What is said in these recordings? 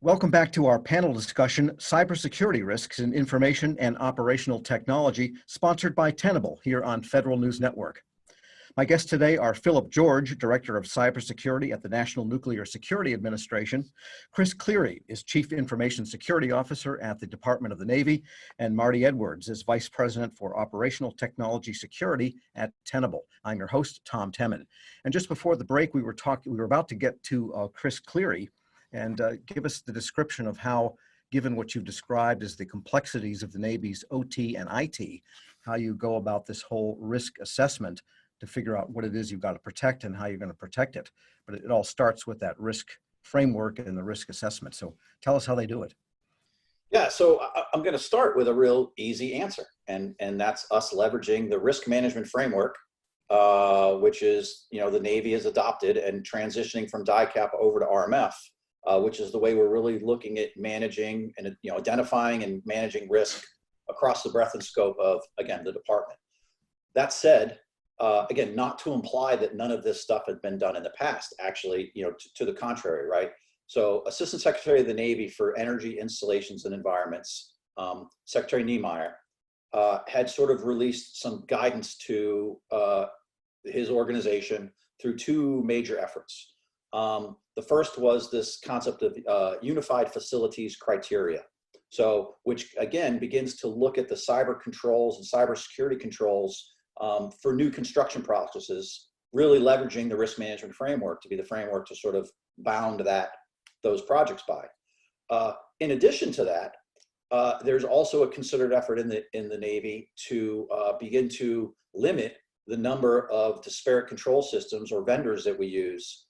Welcome back to our panel discussion, Cybersecurity Risks in Information and Operational Technology, sponsored by Tenable here on Federal News Network. My guests today are Philip George, Director of Cybersecurity at the National Nuclear Security Administration. Chris Cleary is Chief Information Security Officer at the Department of the Navy, and Marty Edwards is Vice President for Operational Technology Security at Tenable. I'm your host, Tom Temin. And just before the break, we were about to get to Chris Cleary, and give us the description of how, given what you've described as the complexities of the Navy's OT and IT, how you go about this whole risk assessment to figure out what it is you've got to protect and how you're going to protect it. But it all starts with that risk framework and the risk assessment. So tell us how they do it. Yeah, so I'm going to start with a real easy answer, and that's us leveraging the risk management framework, which is, the Navy has adopted, and transitioning from DICAP over to RMF. Which is the way we're really looking at managing and identifying and managing risk across the breadth and scope of, again, the department. That said, again, not to imply that none of this stuff had been done in the past. Actually, to the contrary, right? So, Assistant Secretary of the Navy for Energy Installations and Environments, Secretary Niemeyer, had sort of released some guidance to his organization through two major efforts. The first was this concept of unified facilities criteria. So, which again begins to look at the cyber controls and cybersecurity controls for new construction processes, really leveraging the risk management framework to be the framework to sort of bound those projects by. In addition to that, there's also a considered effort in the Navy to begin to limit the number of disparate control systems or vendors that we use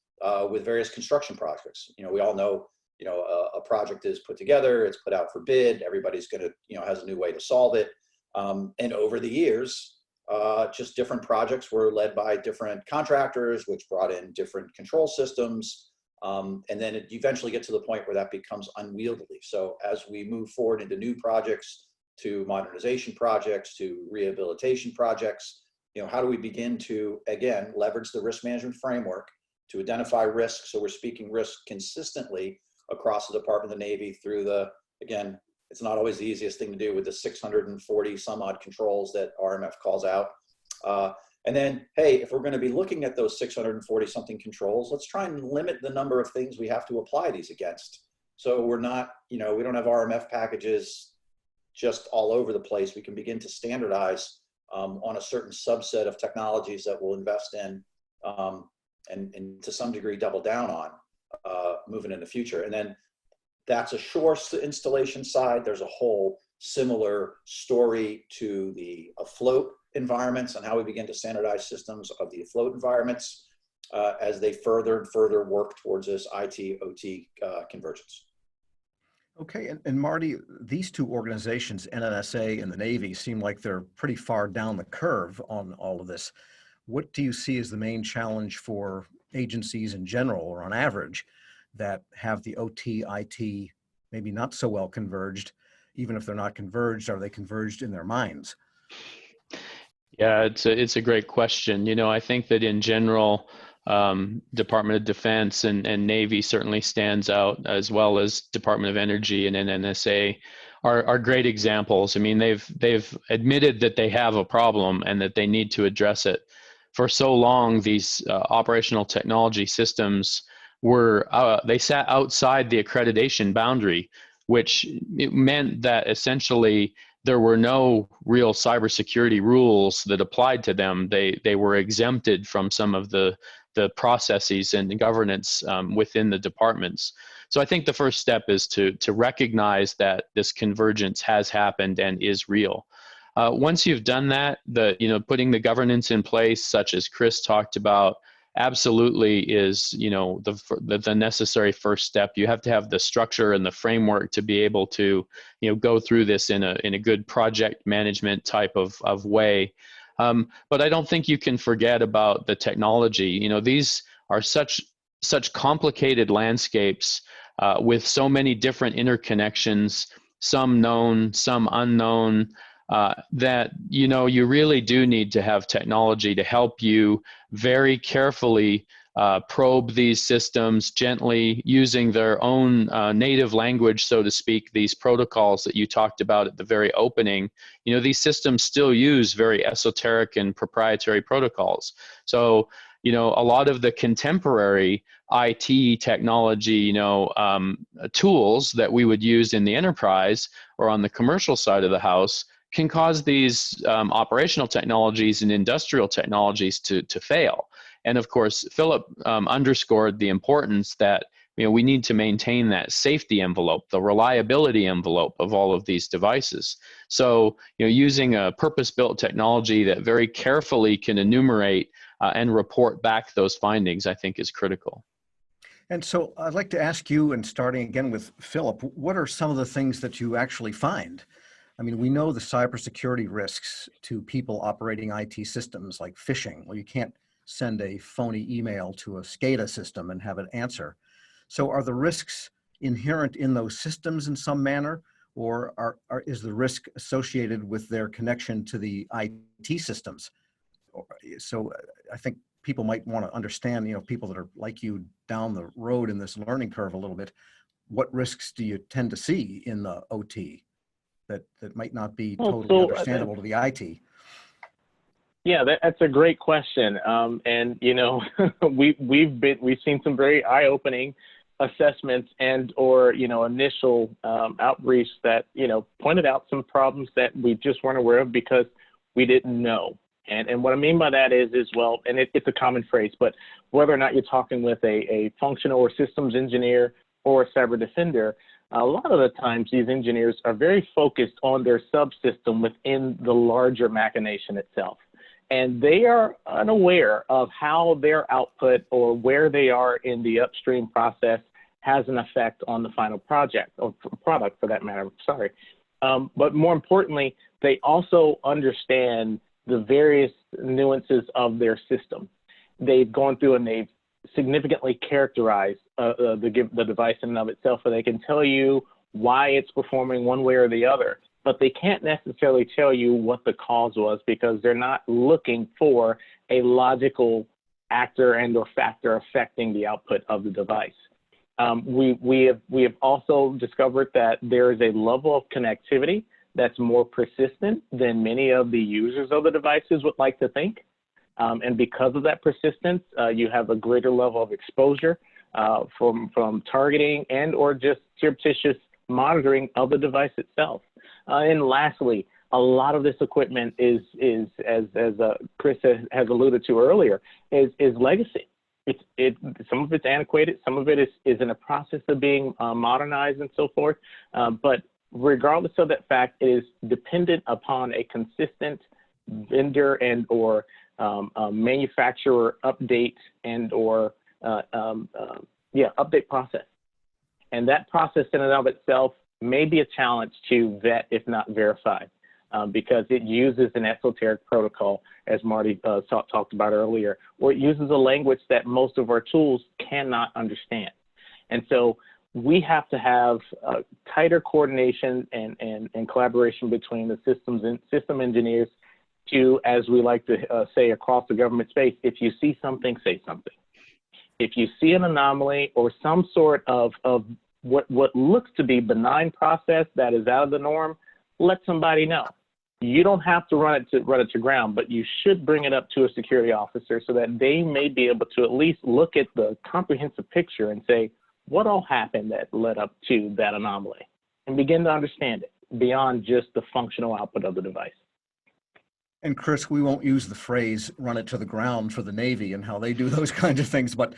with various construction projects. We all know, a project is put together, it's put out for bid, everybody's going to, has a new way to solve it. And over the years, just different projects were led by different contractors, which brought in different control systems. And then it eventually get to the point where that becomes unwieldy. So as we move forward into new projects, to modernization projects, to rehabilitation projects, how do we begin to, again, leverage the risk management framework to identify risk? So we're speaking risk consistently across the Department of the Navy through again, it's not always the easiest thing to do with the 640 some odd controls that RMF calls out. And then, hey, if we're going to be looking at those 640 something controls, let's try and limit the number of things we have to apply these against. So we're not, we don't have RMF packages just all over the place. We can begin to standardize on a certain subset of technologies that we'll invest in and to some degree double down on moving in the future. And then that's a shore installation side. There's a whole similar story to the afloat environments and how we begin to standardize systems of the afloat environments as they further and further work towards this IT-OT convergence. Okay, and Marty, these two organizations, NNSA and the Navy, seem like they're pretty far down the curve on all of this. What do you see as the main challenge for agencies in general, or on average, that have the OT, IT maybe not so well converged? Even if they're not converged, are they converged in their minds? Yeah, it's a great question. I think that in general, Department of Defense and Navy certainly stands out, as well as Department of Energy and NNSA are great examples. I mean, they've admitted that they have a problem and that they need to address it. For so long, these operational technology systems they sat outside the accreditation boundary, which it meant that essentially there were no real cybersecurity rules that applied to them. They were exempted from some of the processes and the governance within the departments. So I think the first step is to recognize that this convergence has happened and is real. Once you've done that, putting the governance in place, such as Chris talked about, absolutely is the necessary first step. You have to have the structure and the framework to be able to go through this in a good project management type of way. But I don't think you can forget about the technology. These are such complicated landscapes with so many different interconnections, some known, some unknown. That you really do need to have technology to help you very carefully probe these systems gently using their own native language, so to speak, these protocols that you talked about at the very opening. These systems still use very esoteric and proprietary protocols. So, a lot of the contemporary IT technology, tools that we would use in the enterprise or on the commercial side of the house can cause these operational technologies and industrial technologies to fail. And of course, Philip underscored the importance that we need to maintain that safety envelope, the reliability envelope of all of these devices. So using a purpose-built technology that very carefully can enumerate and report back those findings, I think, is critical. And so I'd like to ask you, and starting again with Philip, what are some of the things that you actually find? I mean, we know the cybersecurity risks to people operating IT systems, like phishing. Well, you can't send a phony email to a SCADA system and have it answer. So are the risks inherent in those systems in some manner, or is the risk associated with their connection to the IT systems? So I think people might want to understand, people that are like you down the road in this learning curve a little bit, what risks do you tend to see in the OT that might not be totally understandable to the IT? Yeah, that's a great question. And we've seen some very eye-opening assessments and/or initial outreach that pointed out some problems that we just weren't aware of because we didn't know. And what I mean by that is well, and it's a common phrase, but whether or not you're talking with a functional or systems engineer or a cyber defender, a lot of the times these engineers are very focused on their subsystem within the larger machination itself. And they are unaware of how their output or where they are in the upstream process has an effect on the final project or product, for that matter. Sorry. But more importantly, they also understand the various nuances of their system. They've gone through and they've significantly characterized the device in and of itself, so they can tell you why it's performing one way or the other. But they can't necessarily tell you what the cause was because they're not looking for a logical actor and or factor affecting the output of the device. We have also discovered that there is a level of connectivity that's more persistent than many of the users of the devices would like to think. And because of that persistence, you have a greater level of exposure from targeting and or just surreptitious monitoring of the device itself. And lastly, a lot of this equipment is as Chris has alluded to earlier, is legacy. Some of it's antiquated, some of it is in a process of being modernized and so forth. But regardless of that fact, it is dependent upon a consistent vendor and or manufacturer update and or update process. And that process in and of itself may be a challenge to vet, if not verify, because it uses an esoteric protocol, as Marty talked about earlier, or it uses a language that most of our tools cannot understand. And so we have to have tighter coordination and collaboration between the system engineers to, as we like to say across the government space, if you see something, say something. If you see an anomaly or some sort of what looks to be benign process that is out of the norm, let somebody know. You don't have to run it to ground, but you should bring it up to a security officer so that they may be able to at least look at the comprehensive picture and say, what all happened that led up to that anomaly, and begin to understand it beyond just the functional output of the device. And Chris, we won't use the phrase run it to the ground for the Navy and how they do those kinds of things, but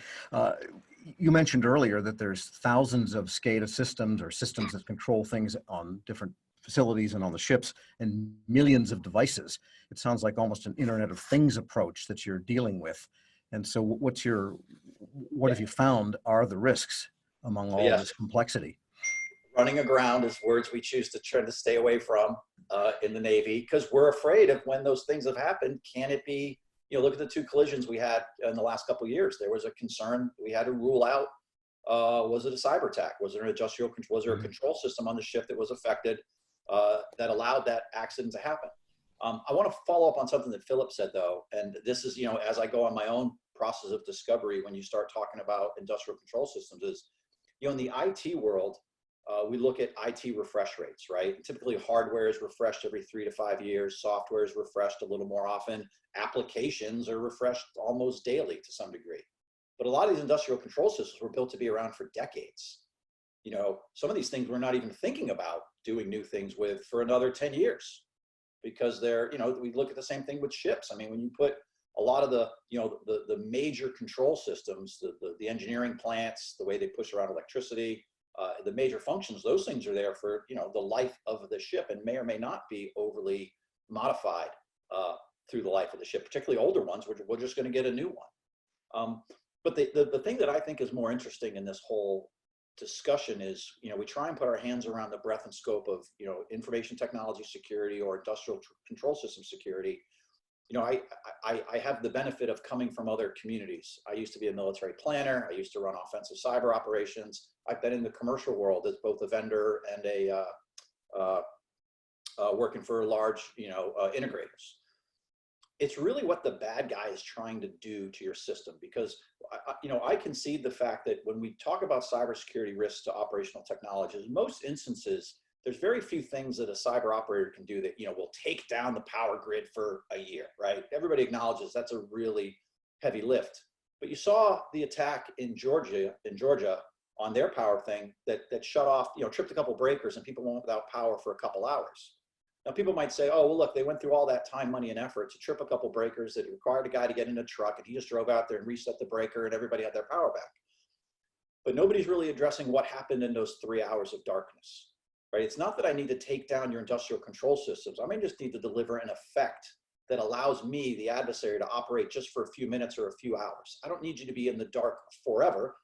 you mentioned earlier that there's thousands of SCADA systems or systems that control things on different facilities and on the ships and millions of devices. It sounds like almost an Internet of Things approach that you're dealing with. And so what have you found are the risks among all this complexity? Running aground is words we choose to try to stay away from in the Navy because we're afraid of when those things have happened. Can it be, look at the 2 collisions we had in the last couple of years. There was a concern we had to rule out. Was it a cyber attack? Was there a control system on the ship that was affected that allowed that accident to happen? I want to follow up on something that Philip said though, and this is, as I go on my own process of discovery when you start talking about industrial control systems is, in the IT world, we look at IT refresh rates, right? And typically hardware is refreshed every 3 to 5 years, software is refreshed a little more often, applications are refreshed almost daily to some degree. But a lot of these industrial control systems were built to be around for decades. Some of these things we're not even thinking about doing new things with for another 10 years because they're, we look at the same thing with ships. I mean, when you put a lot of the major control systems, the engineering plants, the way they push around electricity, the major functions, those things are there for, the life of the ship and may or may not be overly modified through the life of the ship, particularly older ones, which we're just going to get a new one. But the thing that I think is more interesting in this whole discussion is, we try and put our hands around the breadth and scope of, information technology security or industrial control system security. I have the benefit of coming from other communities. I used to be a military planner. I used to run offensive cyber operations. I've been in the commercial world as both a vendor and working for large, integrators. It's really what the bad guy is trying to do to your system, because I concede the fact that when we talk about cybersecurity risks to operational technologies, in most instances, there's very few things that a cyber operator can do that, will take down the power grid for a year, right? Everybody acknowledges that's a really heavy lift. But you saw the attack in Georgia on their power thing that shut off, tripped a couple breakers and people went without power for a couple hours. Now people might say, oh, well, look, they went through all that time, money, and effort to trip a couple breakers that required a guy to get in a truck, and he just drove out there and reset the breaker and everybody had their power back. But nobody's really addressing what happened in those 3 hours of darkness. Right? It's not that I need to take down your industrial control systems. I may just need to deliver an effect that allows me, the adversary, to operate just for a few minutes or a few hours. I don't need you to be in the dark forever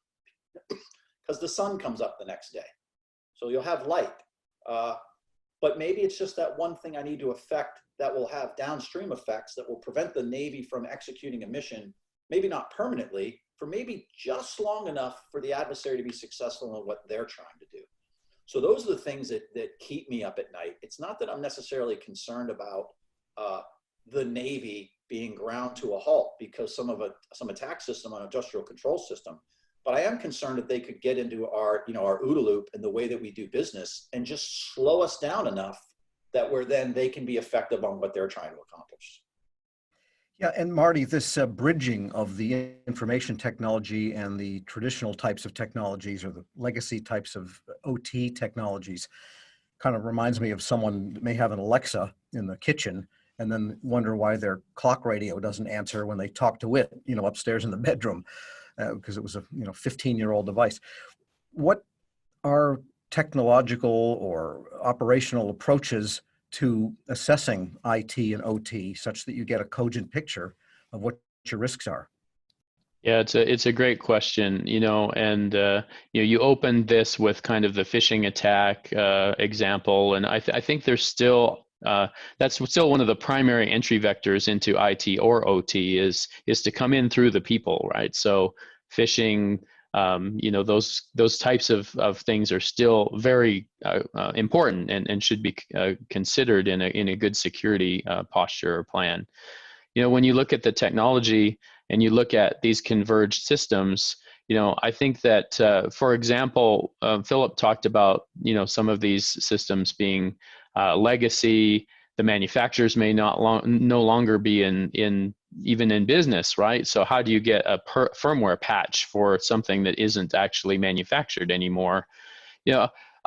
because the sun comes up the next day. So you'll have light. But maybe it's just that one thing I need to affect that will have downstream effects that will prevent the Navy from executing a mission, maybe not permanently, for maybe just long enough for the adversary to be successful in what they're trying to do. So those are the things that keep me up at night. It's not that I'm necessarily concerned about the Navy being ground to a halt because some attack system on industrial control system, but I am concerned that they could get into our OODA loop and the way that we do business and just slow us down enough that where then they can be effective on what they're trying to accomplish. Yeah, and Marty, this bridging of the information technology and the traditional types of technologies or the legacy types of OT technologies kind of reminds me of someone that may have an Alexa in the kitchen and then wonder why their clock radio doesn't answer when they talk to it, upstairs in the bedroom, because it was a 15-year-old device. What are technological or operational approaches to assessing IT and OT such that you get a cogent picture of what your risks are? Yeah, it's a great question, and you opened this with kind of the phishing attack example, and I think there's still that's still one of the primary entry vectors into IT or OT is to come in through the people, right? So phishing, those types of things are still very important and should be considered in a good security posture or plan. When you look at the technology and you look at these converged systems, I think that, for example, Philip talked about, some of these systems being legacy. The manufacturers may no longer be even in business, right? So how do you get a firmware patch for something that isn't actually manufactured anymore?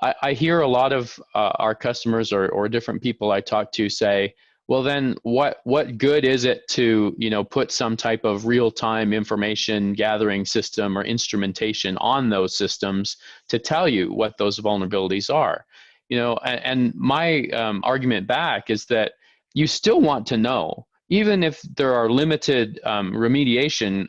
I hear a lot of our customers or different people I talk to say, well, then what good is it to put some type of real-time information gathering system or instrumentation on those systems to tell you what those vulnerabilities are? And my argument back is that you still want to know, even if there are limited remediation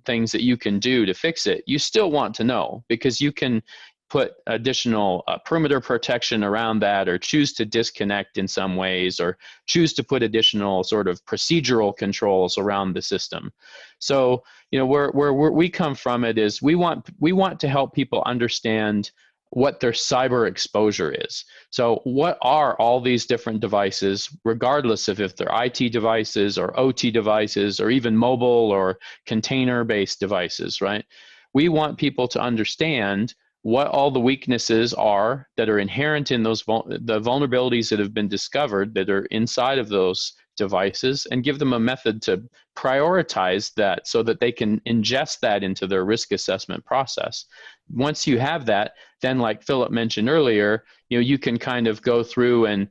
things that you can do to fix it, you still want to know, because you can put additional perimeter protection around that, or choose to disconnect in some ways, or choose to put additional sort of procedural controls around the system. So, where we come from it is we want to help people understand what their cyber exposure is. So what are all these different devices, regardless of if they're IT devices or OT devices or even mobile or container-based devices, right? We want people to understand what all the weaknesses are that are inherent in those the vulnerabilities that have been discovered that are inside of those devices, and give them a method to prioritize that so that they can ingest that into their risk assessment process. Once you have that, then like Philip mentioned earlier, you can kind of go through and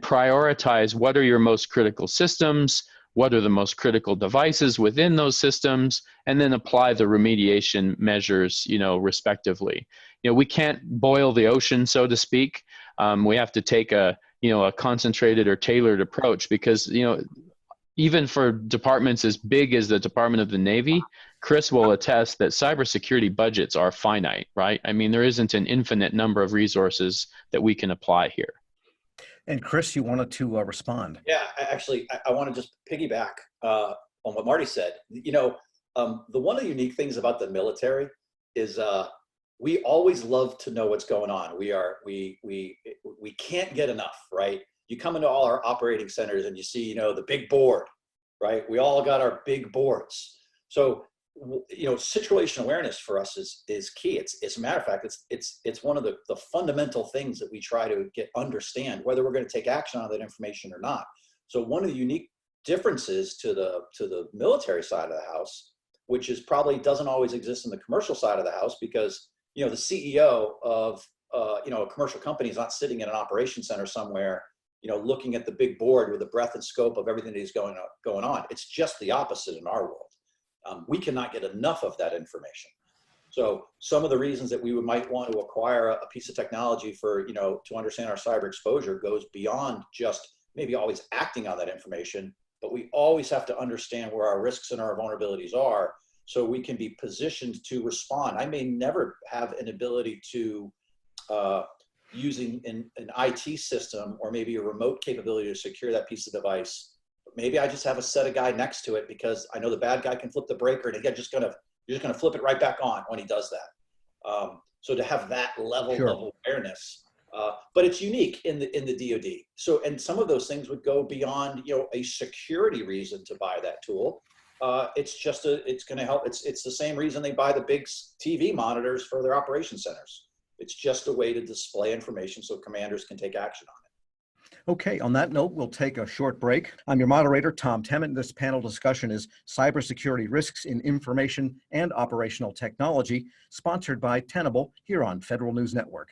prioritize what are your most critical systems, what are the most critical devices within those systems, and then apply the remediation measures, respectively. We can't boil the ocean, so to speak. We have to take a concentrated or tailored approach because, even for departments as big as the Department of the Navy, Chris will attest that cybersecurity budgets are finite, right? I mean, there isn't an infinite number of resources that we can apply here. And Chris, you wanted to respond. Yeah, I want to just piggyback on what Marty said. The one of the unique things about the military is we always love to know what's going on. We can't get enough, right? You come into all our operating centers and you see, the big board, right? We all got our big boards. So, situational awareness for us is key. It's a matter of fact, it's one of the fundamental things that we try to understand, whether we're going to take action on that information or not. So one of the unique differences to the military side of the house, which is probably doesn't always exist in the commercial side of the house, because, the CEO of, a commercial company is not sitting in an operations center somewhere, looking at the big board with the breadth and scope of everything that is going on. It's just the opposite in our world. We cannot get enough of that information. So some of the reasons that we might want to acquire a piece of technology for, to understand our cyber exposure goes beyond just maybe always acting on that information, but we always have to understand where our risks and our vulnerabilities are so we can be positioned to respond. I may never have an ability to, using an IT system or maybe a remote capability to secure that piece of device. Maybe I just have a set of guy next to it because I know the bad guy can flip the breaker and you're just gonna flip it right back on when he does that. So to have that level Sure. of awareness, but it's unique in the DoD. So, and some of those things would go beyond a security reason to buy that tool. It's going to help. It's the same reason they buy the big TV monitors for their operation centers. It's just a way to display information so commanders can take action on it. Okay, on that note, we'll take a short break. I'm your moderator, Tom Temmett. This panel discussion is Cybersecurity Risks in Information and Operational Technology, sponsored by Tenable here on Federal News Network.